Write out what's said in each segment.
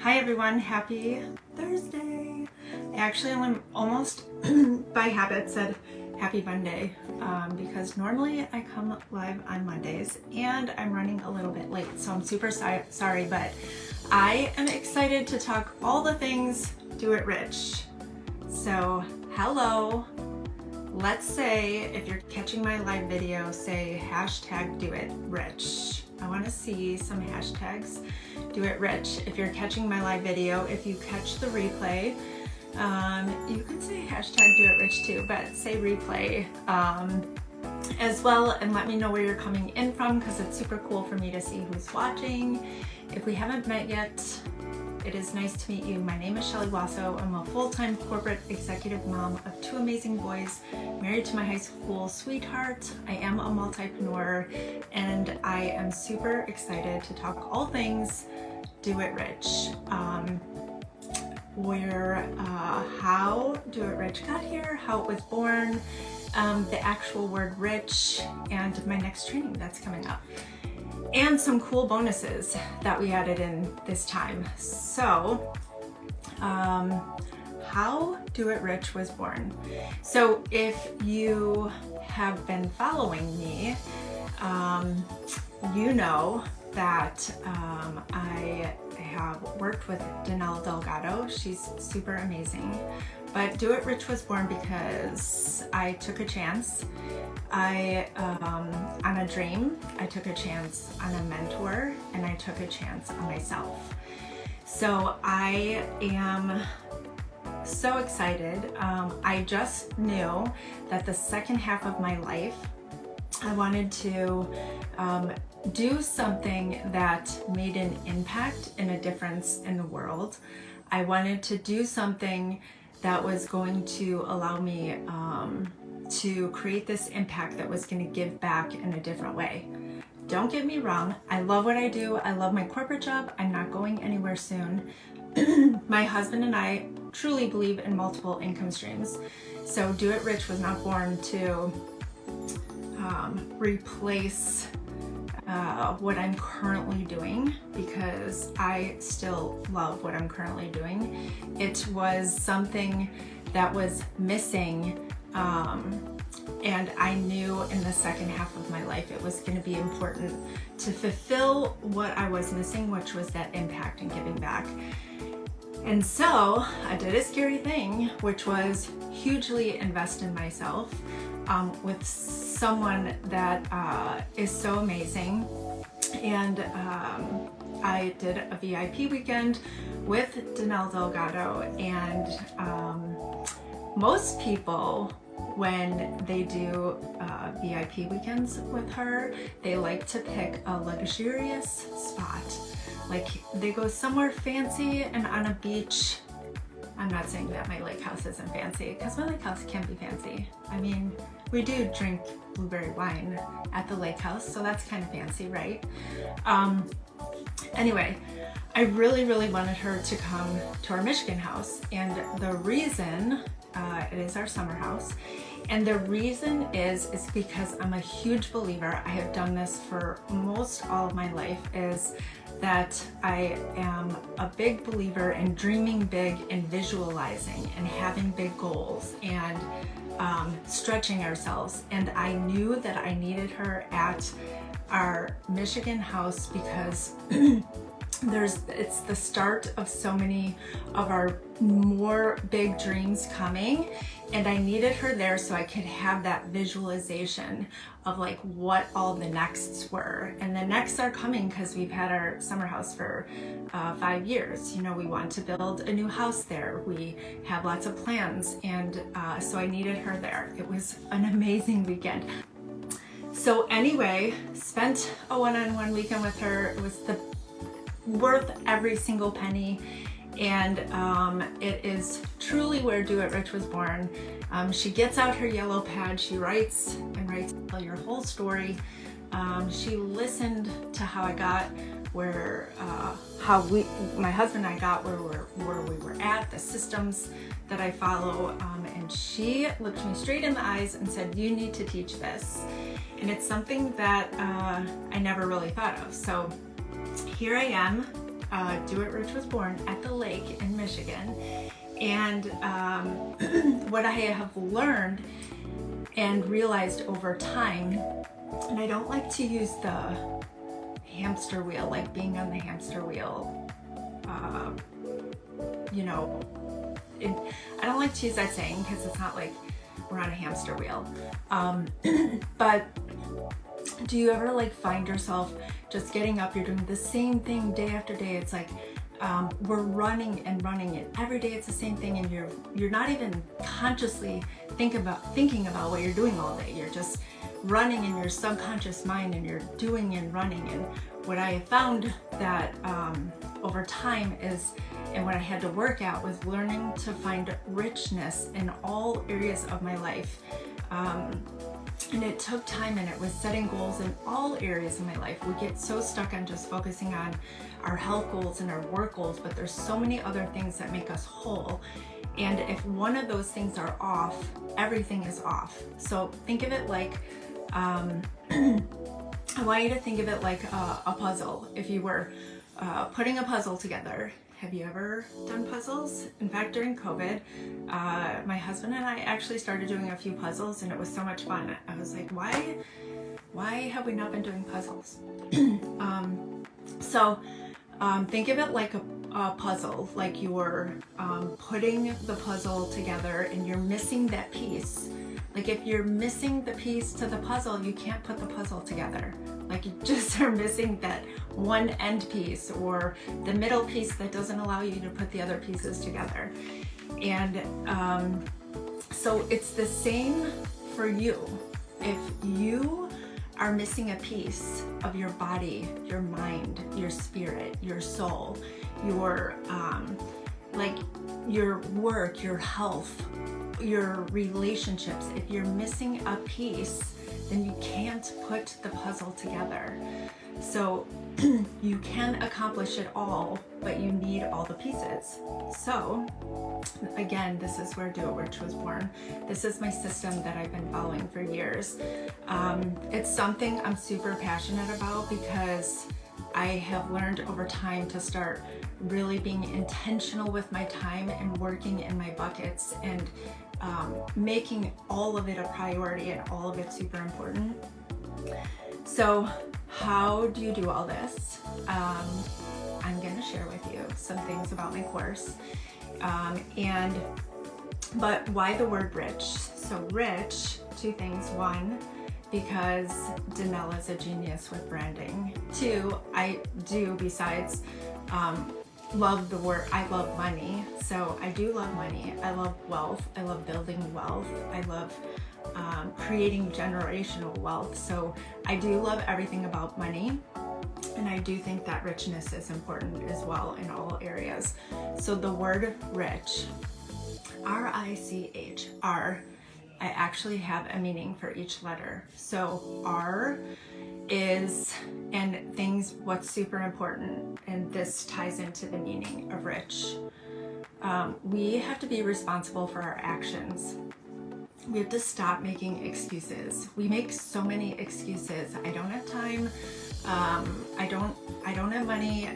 Hi everyone, happy Thursday. Actually, I'm almost by habit said happy Monday because normally I come live on Mondays and I'm running a little bit late, so I'm super sorry, but I am excited to talk all the things Do It Rich. So hello, let's say if you're catching my live video, say hashtag Do It Rich. I want to see some hashtags. Do It Rich. If you're catching my live video, if you catch the replay, you can say hashtag Do It Rich too, but say replay as well, and let me know where you're coming in from because it's super cool for me to see who's watching. If we haven't met yet, it is nice to meet you. My name is Shelly Wasso. I'm a full-time corporate executive mom of 2 amazing boys, married to my high school sweetheart. I am a multipreneur, and I am super excited to talk all things Do It Rich. How Do It Rich got here, how it was born, the actual word rich, and my next training that's coming up. And some cool bonuses that we added in this time. So, how Do It Rich was born. So if you have been following me, you know that I have worked with Danelle Delgado. She's super amazing. But Do It Rich was born because I took a chance. On a dream, I took a chance on a mentor, and I took a chance on myself. So I am so excited. I just knew that the second half of my life, I wanted to do something that made an impact and a difference in the world. I wanted to do something that was going to allow me to create this impact that was going to give back in a different way. Don't get me wrong, I love what I do. I love my corporate job. I'm not going anywhere soon. My husband and I truly believe in multiple income streams. So Do It Rich was not born to replace what I'm currently doing, because I still love what I'm currently doing. It was something that was missing, and I knew in the second half of my life it was going to be important to fulfill what I was missing, which was that impact and giving back. And so I did a scary thing, which was hugely invest in myself with someone that is so amazing. And I did a VIP weekend with Danelle Delgado, and most people, when they do VIP weekends with her, they like to pick a luxurious spot. Like they go somewhere fancy and on a beach. I'm not saying that my lake house isn't fancy, because my lake house can be fancy. I mean, we do drink blueberry wine at the lake house, so that's kind of fancy, right? Anyway, I really wanted her to come to our Michigan house, and the reason, it is our summer house, and the reason is because I'm a huge believer, I have done this for most all of my life, is that I am a big believer in dreaming big and visualizing and having big goals and stretching ourselves. And I knew that I needed her at our Michigan house because it's the start of so many of our more big dreams coming, and I needed her there so I could have that visualization of like what all the nexts were. And the nexts are coming because we've had our summer house for 5 years. You know, we want to build a new house there. We have lots of plans, and so I needed her there. It was an amazing weekend. So anyway, spent a one-on-one weekend with her. It was worth every single penny, and it is truly where Do It Rich was born. She gets out her yellow pad, she writes tell your whole story. She listened to how I got where, my husband and I got where we were at, the systems that I follow, and she looked me straight in the eyes and said, you need to teach this. And it's something that I never really thought of. So here I am Do It Rich was born at the lake in Michigan. And what I have learned and realized over time, and I don't like to use the hamster wheel, like being on the hamster wheel, I don't like to use that saying because it's not like we're on a hamster wheel. But do you ever like find yourself just getting up, you're doing the same thing day after day? It's like we're running and every day it's the same thing, and you're not even consciously thinking about what you're doing all day. You're just running in your subconscious mind, and you're doing and running. And what I found that over time is, and what I had to work at, was learning to find richness in all areas of my life. And it took time, and it was setting goals in all areas of my life. We get so stuck on just focusing on our health goals and our work goals, but there's so many other things that make us whole. And if one of those things are off, everything is off. So think of it like, I want you to think of it like a puzzle. If you were putting a puzzle together. Have you ever done puzzles? In fact, during COVID, my husband and I actually started doing a few puzzles, and it was so much fun. I was like, why have we not been doing puzzles? So think of it like a puzzle, like you're putting the puzzle together and you're missing that piece. Like if you're missing the piece to the puzzle, you can't put the puzzle together. Like you just are missing that one end piece or the middle piece that doesn't allow you to put the other pieces together. And so it's the same for you. If you are missing a piece of your body, your mind, your spirit, your soul, your like your work, your health, your relationships, if you're missing a piece, then you can't put the puzzle together. So you can accomplish it all, but you need all the pieces. So again, this is where Do It Rich was born. This is my system that I've been following for years. It's something I'm super passionate about because I have learned over time to start really being intentional with my time and working in my buckets and making all of it a priority and all of it super important. So how do you do all this? I'm going to share with you some things about my course. But why the word rich? So rich, two things. One, because Danelle is a genius with branding. Two, I do, besides love the word, I love money. So I do love money. I love wealth. I love building wealth. I love creating generational wealth. So I do love everything about money. And I do think that richness is important as well in all areas. So the word rich, R-I-C-H, R, I actually have a meaning for each letter. So R is, and things, what's super important, and this ties into the meaning of rich. We have to be responsible for our actions. We have to stop making excuses. We make so many excuses. I don't have time. I don't have money.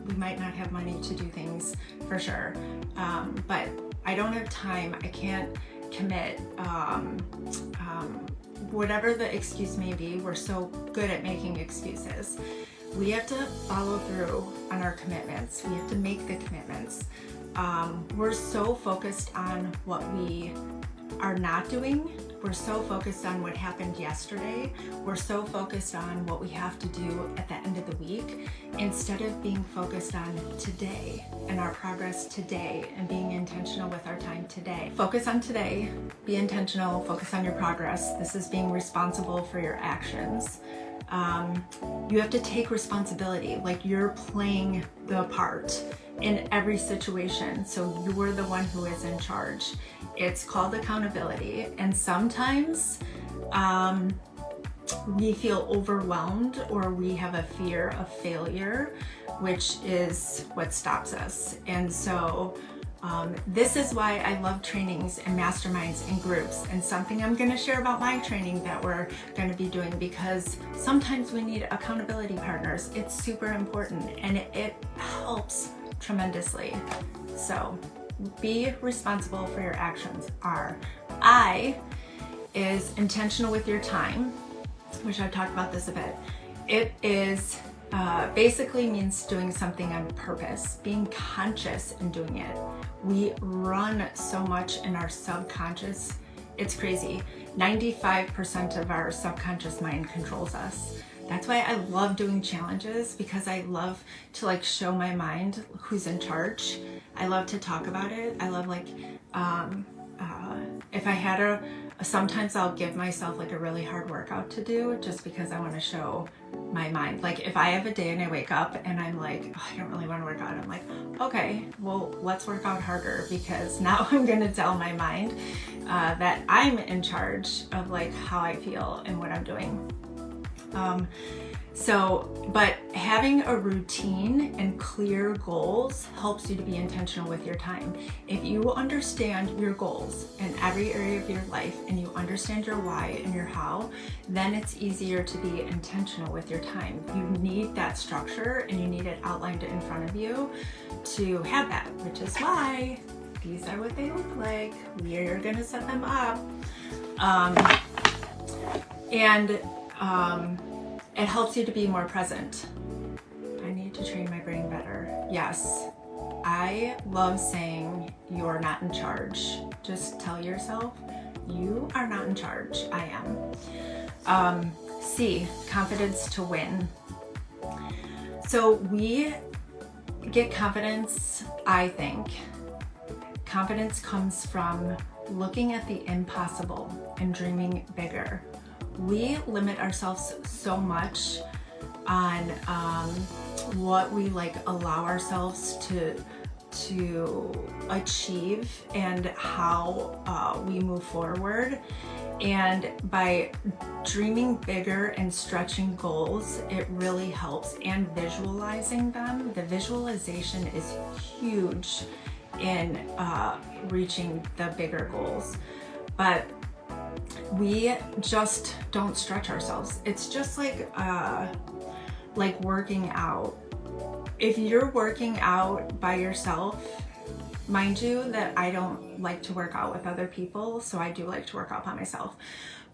We might not have money to do things for sure. But I don't have time. I can't commit. Whatever the excuse may be, we're so good at making excuses. We have to follow through on our commitments. We have to make the commitments. We're so focused on what we are not doing. We're so focused on what happened yesterday. We're so focused on what we have to do at the end of the week instead of being focused on today and our progress today and being intentional with our time today. Focus on today, be intentional, focus on your progress. This is being responsible for your actions. You have to take responsibility, like you're playing the part in every situation. So you're the one who is in charge. It's called accountability. And sometimes we feel overwhelmed or we have a fear of failure, which is what stops us. And so This is why I love trainings and masterminds and groups, and something I'm going to share about my training that we're going to be doing, because sometimes we need accountability partners. It's super important, and it helps tremendously. So be responsible for your actions. I is intentional with your time, which I've talked about this a bit. It is basically means doing something on purpose, being conscious in doing it. We run so much in our subconscious. It's crazy. 95% of our subconscious mind controls us. That's why I love doing challenges, because I love to like show my mind who's in charge. I love to talk about it. I love like, if I had sometimes I'll give myself like a really hard workout to do just because I want to show my mind. Like if I have a day and I wake up and I'm like, oh, I don't really want to work out. I'm like, okay, well, let's work out harder, because now I'm going to tell my mind that I'm in charge of like how I feel and what I'm doing. But having a routine and clear goals helps you to be intentional with your time. If you understand your goals in every area of your life, and you understand your why and your how, then it's easier to be intentional with your time. You need that structure, and you need it outlined in front of you to have that, which is why these are what they look like. We're gonna set them up. It helps you to be more present. I need to train my brain better. Yes, I love saying you're not in charge. Just tell yourself you are not in charge. I am. C, confidence to win. So we get confidence, I think. Confidence comes from looking at the impossible and dreaming bigger. We limit ourselves so much on what we like allow ourselves to achieve and how we move forward. And by dreaming bigger and stretching goals, it really helps. And visualizing them. The visualization is huge in reaching the bigger goals. But we just don't stretch ourselves. It's just like working out. If you're working out by yourself, mind you that I don't like to work out with other people, so I do like to work out by myself.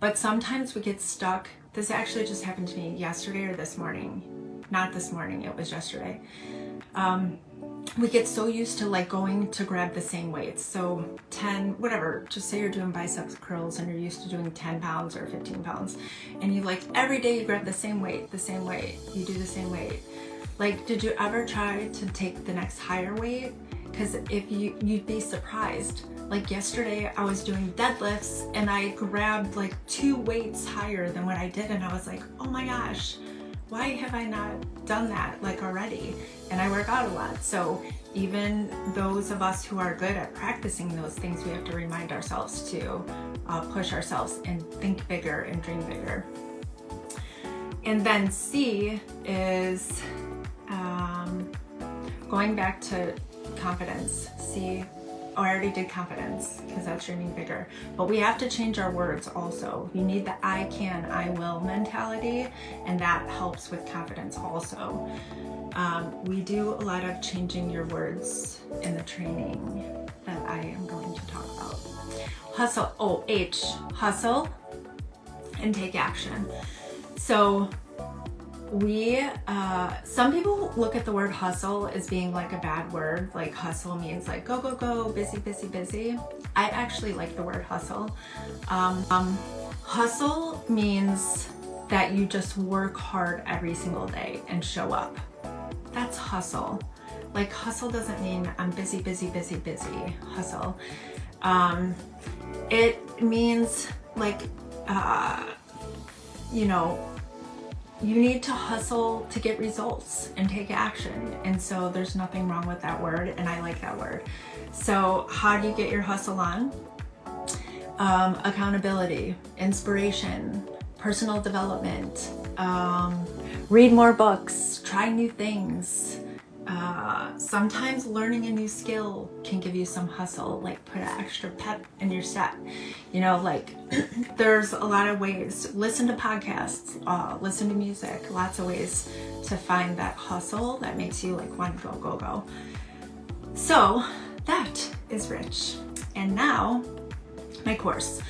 But sometimes we get stuck. This actually just happened to me yesterday or this morning. Not this morning, it was yesterday. We get so used to like going to grab the same weights. So 10, whatever, just say you're doing biceps curls and you're used to doing 10 pounds or 15 pounds. And you like every day you grab the same weight, you do the same weight. Like, did you ever try to take the next higher weight? Because if you'd be surprised. Like yesterday I was doing deadlifts and I grabbed like 2 weights higher than what I did. And I was like, oh my gosh, why have I not done that like already? And I work out a lot. So even those of us who are good at practicing those things, we have to remind ourselves to push ourselves and think bigger and dream bigger. And then C is going back to confidence. C, oh, I already did confidence because that's dreaming bigger. But we have to change our words also. You need the I can, I will mentality, and that helps with confidence also. We do a lot of changing your words in the training that I am going to talk about. Hustle, oh, H, hustle and take action. So some people look at the word hustle as being like a bad word. Like hustle means like go, go, go, busy, busy, busy. I actually like the word hustle. Hustle means that you just work hard every single day and show up. That's hustle. Like hustle doesn't mean I'm busy, busy, busy, busy. Hustle. It means like, you need to hustle to get results and take action. And so there's nothing wrong with that word, and I like that word. So how do you get your hustle on? Accountability, inspiration, personal development, read more books, try new things, Sometimes learning a new skill can give you some hustle, like put an extra pep in your step. You know, like there's a lot of ways. Listen to podcasts, listen to music, lots of ways to find that hustle that makes you like want to go. So that is Rich. And now my course.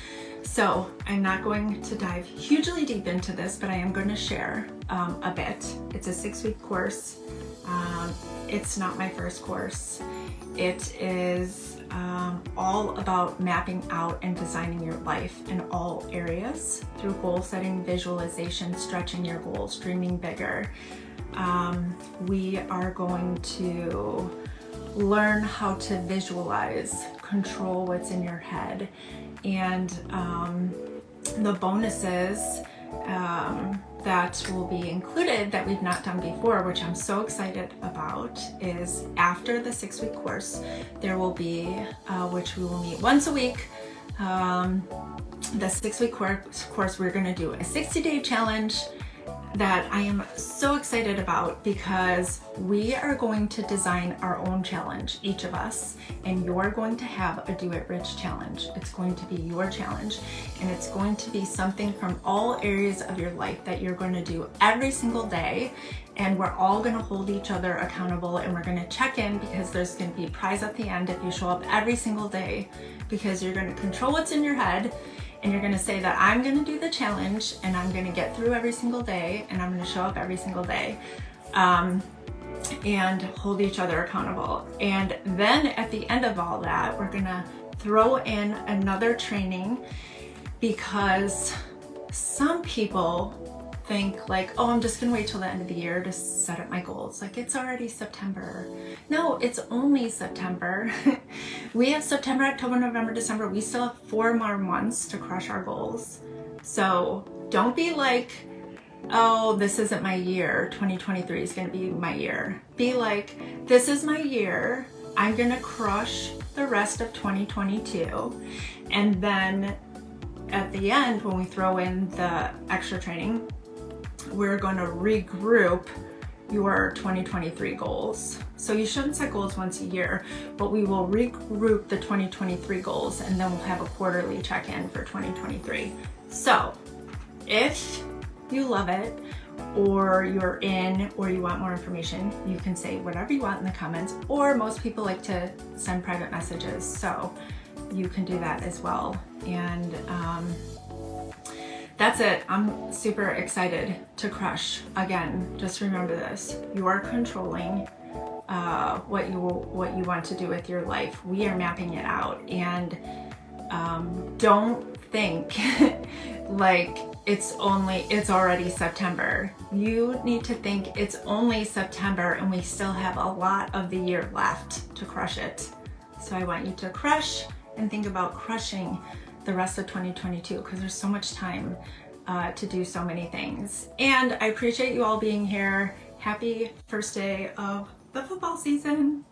So I'm not going to dive hugely deep into this, but I am going to share a bit. It's a 6-week course. It's not my first course. It is all about mapping out and designing your life in all areas through goal setting, visualization, stretching your goals, dreaming bigger. We are going to learn how to visualize, control what's in your head, and the bonuses that will be included that we've not done before, which I'm so excited about, is after the 6-week course, there will be, which we will meet once a week, the 6-week course, we're going to do a 60-day challenge that I am so excited about, because we are going to design our own challenge, each of us, and you're going to have a Do It Rich challenge. It's going to be your challenge, and it's going to be something from all areas of your life that you're going to do every single day, and we're all going to hold each other accountable, and we're going to check in, because there's going to be a prize at the end if you show up every single day, because you're going to control what's in your head. And you're going to say that I'm going to do the challenge, and I'm going to get through every single day, and I'm going to show up every single day, and hold each other accountable. And then at the end of all that, we're going to throw in another training, because some people think like, oh, I'm just gonna wait till the end of the year to set up my goals. Like, it's already September. No, it's only September. We have September, October, November, December. We still have 4 more months to crush our goals. So don't be like, oh, this isn't my year. 2023 is gonna be my year. Be like, this is my year. I'm gonna crush the rest of 2022. And then at the end, when we throw in the extra training, we're going to regroup your 2023 goals. So you shouldn't set goals once a year, but we will regroup the 2023 goals, and then we'll have a quarterly check-in for 2023. So if you love it, or you're in, or you want more information, you can say whatever you want in the comments, or most people like to send private messages, so you can do that as well. And that's it. I'm super excited to crush. Again, just remember this. You are controlling what you want to do with your life. We are mapping it out. And don't think like it's already September. You need to think it's only September, and we still have a lot of the year left to crush it. So I want you to crush and think about crushing the rest of 2022, because there's so much time to do so many things. And I appreciate you all being here. Happy first day of the football season.